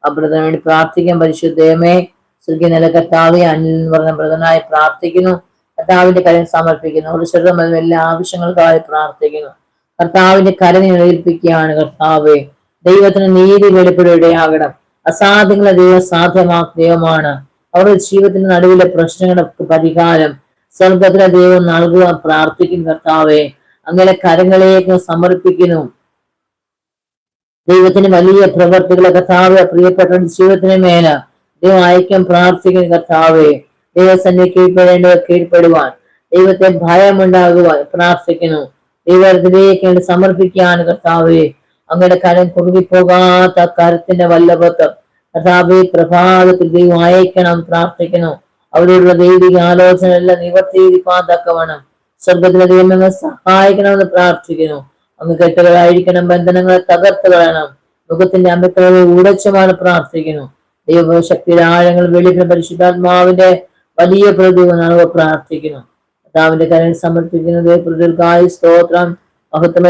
അബ്രതന് വേണ്ടി പ്രാർത്ഥിക്കാൻ. പരിശുദ്ധമേ സ്വർഗീയ നില കർത്താവെ, അനിൽ എന്ന് പറഞ്ഞ ബ്രദനായി പ്രാർത്ഥിക്കുന്നു. കർത്താവിന്റെ കരം സമർപ്പിക്കുന്നു. ഒരു ചെറുതും എല്ലാ ആവശ്യങ്ങൾക്കായി പ്രാർത്ഥിക്കുന്നു. കർത്താവിന്റെ കരം ഏൽപ്പിക്കുകയാണ്. കർത്താവെ, ദൈവത്തിന് നീതി വെളിപ്പെടുകയാകണം. അസാധ്യങ്ങളെ ദൈവം സാധ്യമാക്കുന്ന ദൈവമാണ്. അവരുടെ ജീവിതത്തിന്റെ നടുവിലെ പ്രശ്നങ്ങൾക്ക് പരിഹാരം സ്വർഗത്തിലെ ദൈവം നൽകുവാൻ പ്രാർത്ഥിക്കും. കർത്താവെ, അങ്ങനെ കരങ്ങളിലേക്ക് സമർപ്പിക്കുന്നു. ദൈവത്തിന് വലിയ പ്രവർത്തികളെ കർത്താവെ പ്രിയപ്പെട്ട ജീവിതത്തിന് മേല ദൈവം അയക്കാൻ പ്രാർത്ഥിക്കുന്നു. കർത്താവെ, ദൈവസന്നെ കീഴ്പ്പെടുവാൻ, ദൈവത്തെ ഭയമുണ്ടാകുവാൻ പ്രാർത്ഥിക്കുന്നു. ദൈവത്തിലേക്ക് സമർപ്പിക്കുകയാണ്. കർത്താവെ, അങ്ങയുടെ കരം കുറുകിപ്പോകാത്ത കരത്തിന്റെ വല്ലഭത്വം കർത്താവെ പ്രഭാതത്തിൽ ദൈവം അയക്കണം പ്രാർത്ഥിക്കുന്നു. അവരോടുള്ള ദൈവിക ആലോചന എല്ലാം നിവർത്തിയിരിക്കാൻ തക്കവണ്ണം സ്വർഗത്തിലെ ദൈവങ്ങൾ സഹായിക്കണമെന്ന് പ്രാർത്ഥിക്കുന്നു. അങ്ങ് കെട്ടുകളായിരിക്കണം, ബന്ധനങ്ങളെ തകർത്ത് കളയണം. മുഖത്തിന്റെ അമ്പക്കളെ ഉടച്ചുമാണ് പ്രാർത്ഥിക്കുന്നു. ദൈവശക്തിയുടെ ആഴങ്ങൾ വെളിക്കുന്ന പരിശുദ്ധാത്മാവിന്റെ വലിയ പ്രതിഭ പ്രാർത്ഥിക്കുന്നു. കർത്താവിന്റെ കരം സമർപ്പിക്കുന്നത് പ്രതികായ സ്തോത്രം മഹത്വം